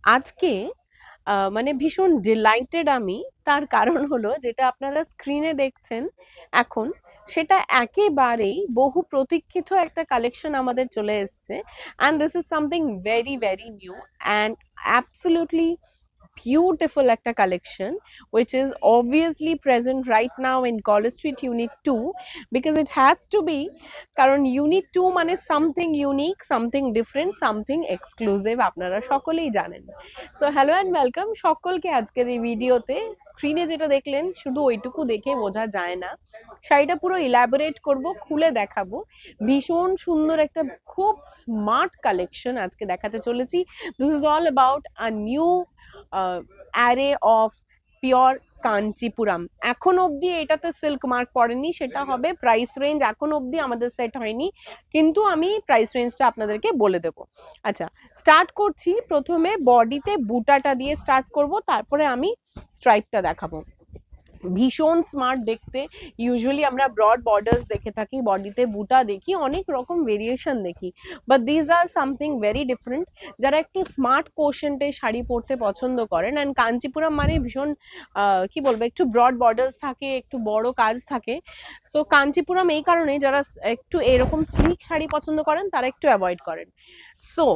আজকে মানে ভীষণ ডিলাইটেড আমি, তার কারণ হলো যেটা আপনারা স্ক্রিনে দেখছেন এখন, সেটা একেবারেই বহু প্রতীক্ষিত একটা কালেকশন আমাদের চলে এসছে। And this is something very very new and absolutely beautiful একটা collection which is obviously present right now in College Street Unit 2 because it has to be, কারণ Unit 2 মানে something unique, something different, something exclusive, আপনারা সকলেই জানেন। So hello and welcome সকলকে আজকের এই ভিডিওতে। স্ক্রিনে যেটা দেখলেন শুধু ওইটুকু দেখে বোঝা যায় না, শাড়িটা পুরো ইলাবোরেট করব, খুলে দেখাবো। ভীষণ সুন্দর একটা খুব স্মার্ট কালেকশন আজকে দেখাতে চলেছি। This is all about a new array of pure Kanchipuram. এখন অবধি এটাতে সিল্ক মার্ক পড়েনি, সেটা হবে প্রাইস রেঞ্জ এখন অবধি আমাদের সেট হয়নি, কিন্তু আমি প্রাইস রেঞ্জটা আপনাদেরকে বলে দেব। আচ্ছা, স্টার্ট করছি। প্রথমে বডিতে বুটাটা দিয়ে স্টার্ট করব, তারপরে আমি স্ট্রাইপটা দেখাবো। ভীষণ স্মার্ট দেখতে। ইউজুয়ালি আমরা ব্রড বর্ডার্স দেখে থাকি, বডিতে বুটা দেখি, অনেক রকম ভেরিয়েশন দেখি, but these are something very different. যারা একটু স্মার্ট কোশেন্টে শাড়ি পরতে পছন্দ করেন, অ্যান্ড কাঞ্চিপুরম মানে ভীষণ কি বলবো, একটু ব্রড বর্ডার্স থাকে, একটু বড় কাজ থাকে। সো কাঞ্চিপুরম এই কারণে যারা একটু এরকম স্লিক শাড়ি পছন্দ করেন তারা একটু অ্যাভয়েড করেন। সো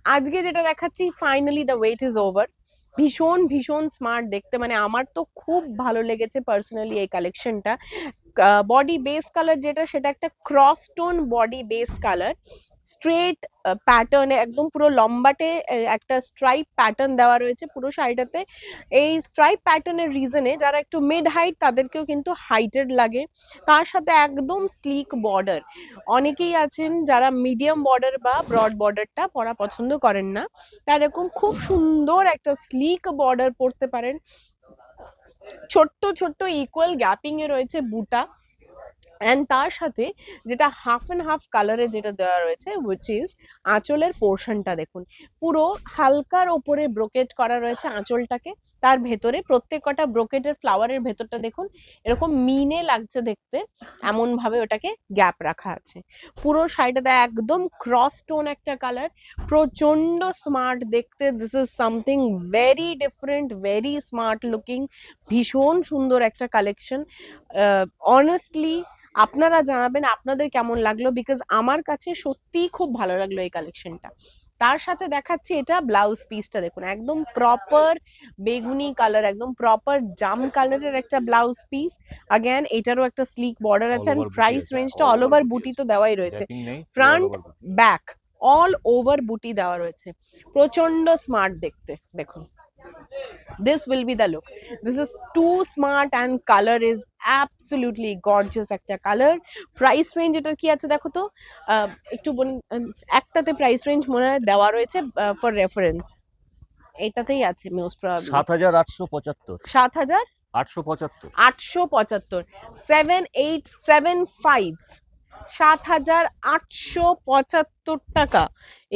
আজকে যেটা দেখাচ্ছি, finally the wait is over. ভীষণ ভীষণ স্মার্ট দেখতে, মানে আমার তো খুব ভালো লেগেছে পার্সোনালি এই কালেকশনটা। বডি বেস কালার যেটা, সেটা একটা cross tone body base colour, straight প্যাটার্নে একদম পুরো লম্বাটে একটা স্ট্রাইপ প্যাটার্ন দেওয়া রয়েছে পুরো শাড়িটাতে। এই স্ট্রাইপ প্যাটার্নের রিজনে যারা একটু মিড হাইট তাদেরকেও কিন্তু হাইটেড লাগে, তার সাথে একদম স্লিক বর্ডার। অনেকেই আছেন যারা মিডিয়াম বর্ডার বা ব্রড বর্ডারটা পরা পছন্দ করেন না, তার এরকম খুব সুন্দর একটা স্লিক বর্ডার পরতে পারেন। ছোট্ট ছোট্ট ইকুয়াল গ্যাপিং এ রয়েছে বুটা, অ্যান্ড তার সাথে যেটা হাফ অ্যান্ড হাফ কালারে যেটা দেওয়া রয়েছে, উইচ ইজ আঁচলের পোর্শনটা দেখুন, পুরো হালকার ওপরে ব্রোকেট করা রয়েছে আঁচলটাকে। তার ভেতরে প্রত্যেক কটা ব্রোকেটের ফ্লাওয়ারের ভেতরটা দেখুন এরকম মিনে লাগছে দেখতে, এমন ভাবে ওটাকে গ্যাপ রাখা আছে। পুরো শাড়িটাতে একদম ক্রস টোন একটা কালার, প্রচন্ড স্মার্ট দেখতে। This is something very different, very smart looking, ভীষণ সুন্দর একটা কালেকশন। অনেস্টলি আপনারা জানাবেন আপনাদের কেমন লাগলো, বিকজ আমার কাছে সত্যিই খুব ভালো লাগলো এই কালেকশনটা। তার সাথে দেখাচ্ছি এটা ব্লাউজ পিসটা দেখুন, একদম প্রপার বেগুনি কালার, একদম প্রপার জাম কালারের একটা ব্লাউজ পিস। আগেন এটারও একটা স্লিক বর্ডার আছে, এন্ড প্রাইস রেঞ্জটা অল ওভার বুটি তো দেওয়াই রয়েছে, ফ্রন্ট ব্যাক অল ওভার বুটি দেওয়া রয়েছে। প্রচন্ড স্মার্ট দেখতে দেখুন। This will be the look. This is too smart and color is absolutely gorgeous একটা কালার। প্রাইস রেঞ্জ এটার কি আছে দেখো তো, একটু একটাতে প্রাইস রেঞ্জ মনে হয় দেওয়া রয়েছে ফর রেফারেন্স, এটাতেই আছে মোস্ট প্রবাবলি ৭,৮৭৫ 7,875 875 7875 7,875 টাকা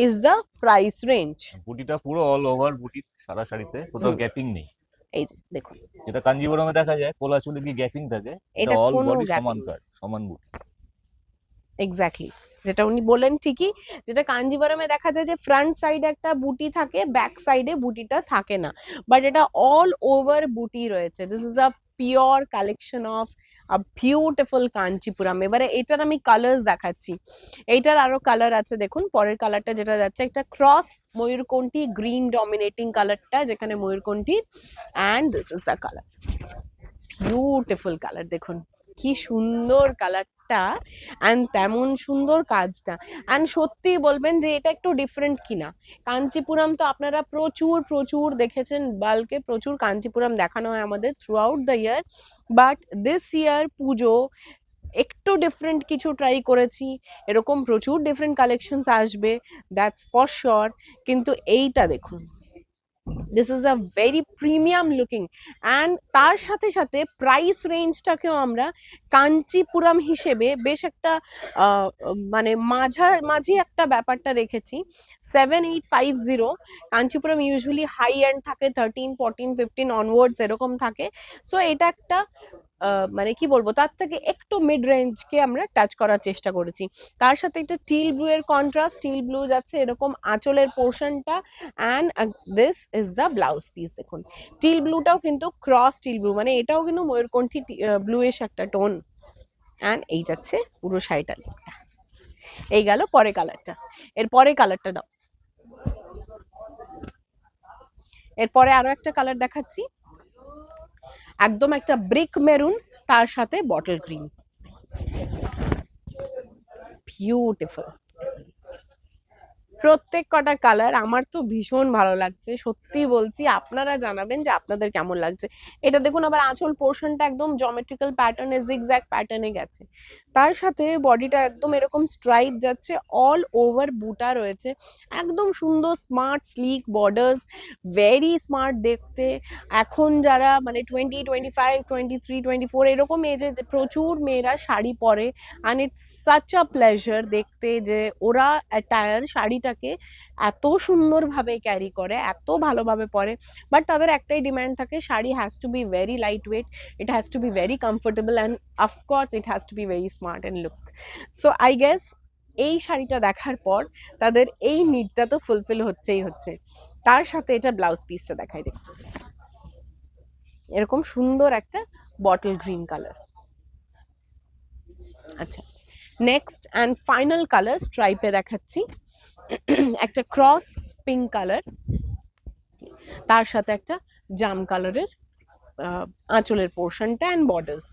ইজ দ্য প্রাইস রেঞ্জ। বুটিটা পুরো অল ওভার বুটি, সারা শাড়িতে কোথাও গ্যাপিং নেই। এই যে দেখুন, যেটা কাঞ্জিবরমে দেখা যায় কোলা চুলে কি গ্যাপিং থাকে, এটা এটা অল কোনো বডি গ্যাপিং সমান নেই। কাট, সমান বুটি। এক্স্যাক্টলি যেটা উনি বললেন ঠিকই, যেটা কাঞ্জিভারমে দেখা যায় যে ফ্রন্ট সাইডে একটা বুটি থাকে, ব্যাক সাইডে বুটিটা থাকে না, বাট এটা অল ওভার বুটি রয়েছে। This is a pure collection of a beautiful Kanchipuram. এবারে এটার আমি কালার্স দেখাচ্ছি, এইটার আরো কালার আছে দেখুন। পরের কালারটা যেটা যাচ্ছে একটা ক্রস ময়ূরকণ্ঠী গ্রিন ডমিনেটিং কালারটা, যেখানে ময়ূরকণ্ঠী, and this is the colour, beautiful colour দেখুন, কি সুন্দর কালারটা, অ্যান্ড তেমন সুন্দর কাজটা। অ্যান্ড সত্যি বলবেন যে এটা একটু ডিফারেন্ট কিনা। কাঞ্চিপুরম তো আপনারা প্রচুর প্রচুর দেখেছেন, বাল্কে প্রচুর কাঞ্চিপুরম দেখানো হয় আমাদের through out the year, but this ইয়ার পুজো একটু ডিফারেন্ট কিছু ট্রাই করেছি। এরকম প্রচুর ডিফারেন্ট কালেকশনস আসবে, দ্যাটস ফর শিওর। কিন্তু এইটা দেখুন, this is a very premium looking, and তার সাথে সাথে প্রাইস রেঞ্জটাকেও আমরা কাঞ্চিপুরম হিসেবে বেশ একটা মানে মাঝামাঝি একটা ব্যাপারটা রেখেছি। 7850, কাঞ্চিপুরম ইউজুয়ালি হাই এন্ড থাকে, 13 14 15 অনওয়ার্ডস এরকম থাকে। সো এটা একটা মানে কি বলবো, তার থেকে একটু মিড রেঞ্জকে আমরা টাচ করার চেষ্টা করেছি। তার সাথে একটা টিল ব্লু এর কন্ট্রাস্ট, টিল ব্লু যাচ্ছে এরকম আঁচলের পোর্শনটা, and this is the blouse piece. দেখুন টিল ব্লুটাও কিন্তু ক্রস টিল ব্লু, মানে এটাও কিন্তু ময়ূরকণ্ঠী ব্লু এর একটা টোন, অ্যান্ড এই যাচ্ছে পুরো শাড়িটা। এই গেল পরে কালারটা, এর পরে কালারটা দাও। এরপরে আরো একটা কালার দেখাচ্ছি, একদম একটা ব্রিক মেরুন, তার সাথে বটল গ্রিন, বিউটিফুল। প্রত্যেক কটা কালার আমার তো ভীষণ ভালো লাগছে, সত্যি বলছি। আপনারা জানাবেন যে আপনাদের কেমন লাগছে। এটা দেখুন আবার আঁচল পোর্শনটা একদম জমেট্রিক্যাল প্যাটার্নে, জিগজ্যাগ প্যাটার্নে গেছে, তার সাথে বডিটা একদম এরকম স্ট্রাইপ যাচ্ছে, অল ওভার বুটা রয়েছে, একদম সুন্দর smart slick borders, very smart দেখতে। এখন যারা মানে 20, 25, 23, 24 এরকম এজে যে প্রচুর মেয়েরা শাড়ি পরে, and it's such a pleasure দেখতে যে ওরা অ্যাটায়ার শাড়িটাকে এত সুন্দরভাবে ক্যারি করে, এত ভালোভাবে পরে। বাট তাদের একটাই ডিমান্ড থাকে, sari has to be very light weight, it has to be very comfortable, and of course it has to be very smart and look. So I guess এই শাড়িটা দেখার পর তাদের এই নিডটা তো ফুলফিল হচ্ছেই হচ্ছে। তার সাথে এটা ব্লাউজ পিসটা দেখাই, দেখুন এরকম সুন্দর একটা বটল গ্রিন কালার। আচ্ছা, নেক্সট অ্যান্ড ফাইনাল কালার স্ট্রাইপে দেখাচ্ছি, একটা ক্রস পিঙ্ক কালার, তার সাথে একটা জাম কালারের আঁচলের পোর্শনটা অ্যান্ড বর্ডার্স,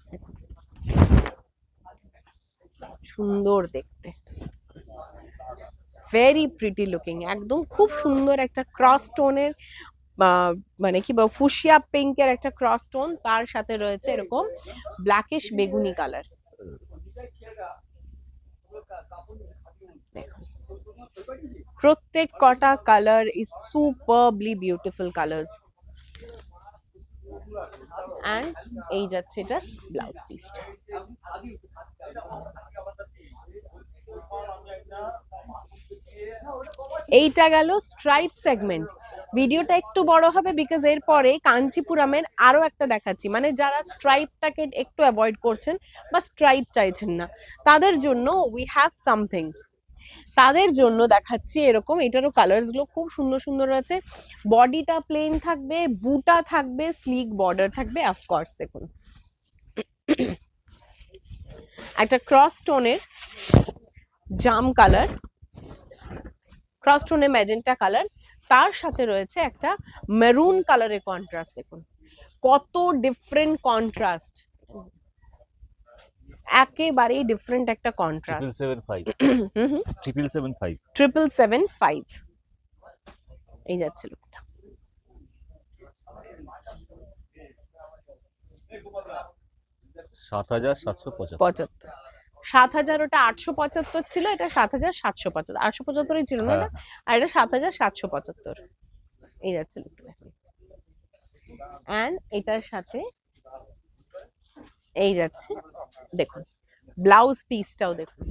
সুন্দর দেখতে, ভেরি প্রিটি লুকিং, একদম খুব সুন্দর একটা ক্রস টোনের, মানে কি বলবো ফুশিয়া পিঙ্কের একটা ক্রস টোন, তার সাথে রয়েছে এরকম ব্ল্যাকিশ বেগুনি কালার। প্রত্যেক কটা colour is superbly beautiful colours, and এই যাচ্ছে এটা ব্লাউজ পিসটা। এইটা গেল স্ট্রাইপ সেগমেন্ট। ভিডিওটা একটু বড় হবে বিকজ এরপরে কাঞ্চিপুরামের আরো একটা দেখাচ্ছি, মানে যারা স্ট্রাইপটাকে একটু অ্যাভয়েড করছেন বা স্ট্রাইপ চাইছেন না, তাদের জন্য উই হ্যাভ সামথিং। তাদের জন্য দেখাচ্ছি এরকম, এটারও কালার্স গুলো খুব সুন্দর সুন্দর আছে। বডিটা প্লেন থাকবে, বুটা থাকবে, স্লিক বর্ডার থাকবে, অফকোর্স দেখুন একটা ক্রস টোনের জাম কালার, ক্রস টোনে ম্যাজেন্টা কালার, তার সাথে রয়েছে একটা মেরুন কালারের কন্ট্রাস্ট। দেখুন কত ডিফারেন্ট কন্ট্রাস্ট, একেবারেই ডিফারেন্ট একটা কন্ট্রাস্ট। 775 এই যাচ্ছে লুকটা। 7775 7,000, ওটা 875 ছিল, এটা 7,775, 875ই ছিল না এটা, আর এটা 7,775। এই যাচ্ছে লুকটা, অ্যান্ড এটার সাথে এই যাচ্ছে দেখুন ব্লাউজ পিসটাও, দেখুন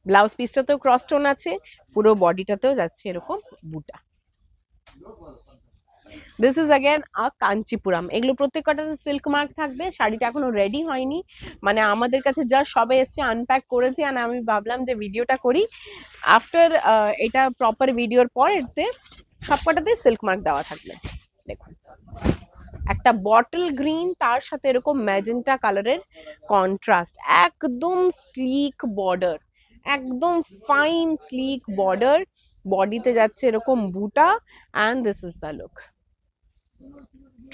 ব্লাউজ পিসটাতেও ক্রস টোন আছে, পুরো বডিটাতেও যাচ্ছে এরকম বুটা। দিস ইজ अगेन আ কাঞ্চিপুরাম। এগুলো প্রত্যেকটাতে সিল্ক মার্ক থাকবে, শাড়িটা এখনো রেডি হয়নি, মানে আমাদের কাছে যা সবে এসে আনপ্যাক করেছি, আর আমি ভাবলাম যে ভিডিওটা করি আফটার, এটা প্রপার ভিডিওর পর এতে সবকটাতে সিল্ক মার্ক দেওয়া থাকবে। দেখুন একটা বটল গ্রিন, তার সাথে এরকম ম্যাজেন্টা কালারের কন্ট্রাস্ট, একদম স্লিক বর্ডার, একদম ফাইন স্লিক বর্ডার, বডিতে যাচ্ছে এরকম বুটা, and this is the look.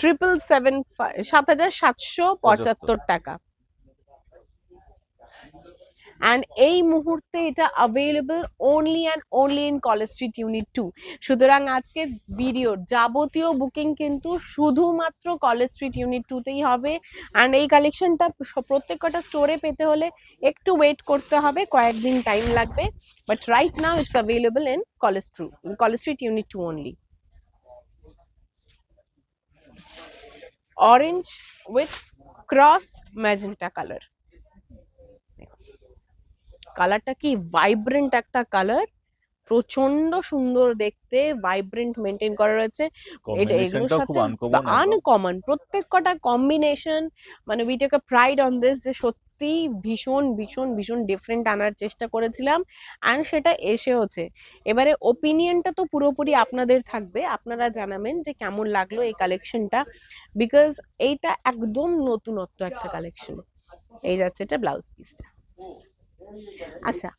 7,775 টাকা, অ্যান্ড এই মুহূর্তে এটা available only and only in college street unit 2। সুতরাং আজকের ভিডিওর যাবতীয় বুকিং কিন্তু শুধুমাত্র কলেজ স্ট্রিট ইউনিট 2তেই হবে, অ্যান্ড এই কালেকশনটা প্রত্যেকটা স্টোরে পেতে হলে একটু ওয়েট করতে হবে, কয়েকদিন টাইম লাগবে, but right now it's available in college street unit 2 only. Orange with cross magenta colour, কালারটা কি ভাইব্রেন্ট একটা কালার, প্রচন্ড সুন্দর দেখতে, ভাইব্রেন্ট মেনটেন করা রয়েছে। এগুলোর কম্বিনেশনটাও খুব সাথে আনকমন একদম। আনকমন প্রত্যেক কটা কম্বিনেশন, মানে we take a pride on this, যে সত্যি ভীষণ ভীষণ ভীষণ ডিফারেন্ট আনার চেষ্টা করেছিলাম, অ্যান্ড সেটা এসেওছে। এবারে ওপিনিয়নটা তো পুরোপুরি আপনাদের থাকবে, আপনারা জানাবেন যে কেমন লাগলো এই কালেকশনটা, বিকজ এইটা একদম নতুনত্ব একটা কালেকশন। এই যাচ্ছে এটা ব্লাউজ পিসটা। আচ্ছা,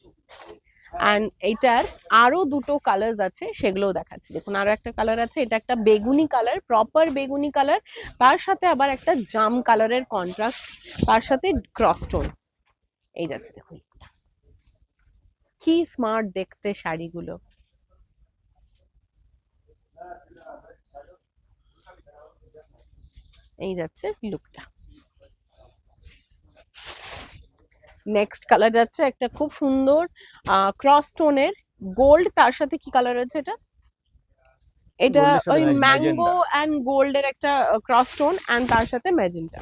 অ্যান্ড এইটার আরো দুটো কালার আছে, সেগুলোও দেখাচ্ছি। দেখুন আরো একটা কালার আছে, এটা একটা বেগুনি কালার, প্রপার বেগুনি কালার, তার সাথে আবার একটা জাম কালারের কন্ট্রাস্ট, তার সাথে ক্রস টোন। এই যাচ্ছে দেখুন, কি স্মার্ট দেখতে শাড়িগুলো। এই যাচ্ছে লুকটা। নেক্সট কালার যাচ্ছে একটা খুব সুন্দর ক্রস টোনের গোল্ড, তার সাথে কি কালার আছে এটা? এটা গোল্ডের সাথে ওই ম্যাঙ্গো ম্যাজেন্ডা। অ্যান্ড গোল্ডের একটা ক্রস টোন, অ্যান্ড তার সাথে ম্যাজেন্টা।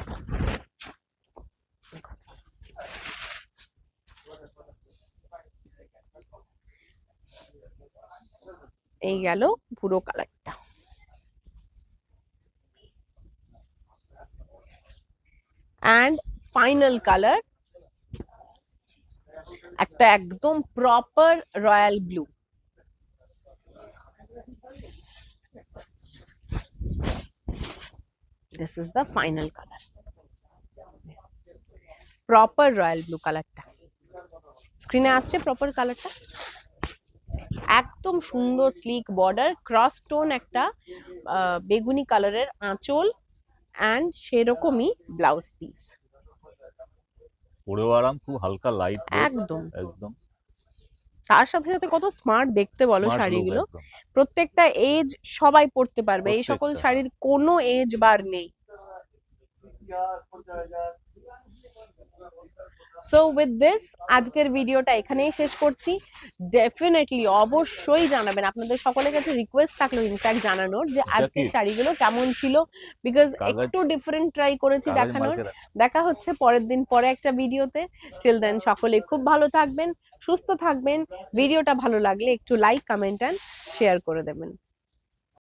এই গেল পুরো কালারটা। অ্যান্ড ফাইনাল কালার একটা একদম proper royal blue. This is the final colour, proper royal blue কালারটা। স্ক্রিনে আসছে প্রপার কালারটা, একদম সুন্দর স্লিক বর্ডার, ক্রস টোন একটা বেগুনি কালারের আঁচল, অ্যান্ড সেরকমই ব্লাউজ পিস। পরেও আরাম, খুব হালকা লাইট ওয়েট একদম, একদম। তার সাথে সাথে কত স্মার্ট দেখতে বলো স্মার্ট লুক শাড়িগুলো। একদম। প্রত্যেকটা এজ সবাই পরতে পারবে, এই সকল প্রত্যেকটা। শাড়ির কোনো এজ বার নেই। সো উইথ দিস আজকের ভিডিওটা এখানেই শেষ করছি। ডেফিনেটলি অবশ্যই জানাবেন, আপনাদের সকলের কাছে রিকোয়েস্ট থাকলো ইনফ্যাক্ট জানানোর, যে এটা আজকের কি শাড়িগুলো কেমন ছিল, বিকজ কাগজ একটু ডিফারেন্ট ট্রাই করেছি কাগজ দেখানোর। মার্কের। দেখা হচ্ছে পরের দিন পরে একটা ভিডিওতে। টিল দেন সকলে খুব ভালো থাকবেন, সুস্থ থাকবেন। ভিডিওটা ভালো লাগলে একটু লাইক, কমেন্ট অ্যান্ড শেয়ার করে দেবেন।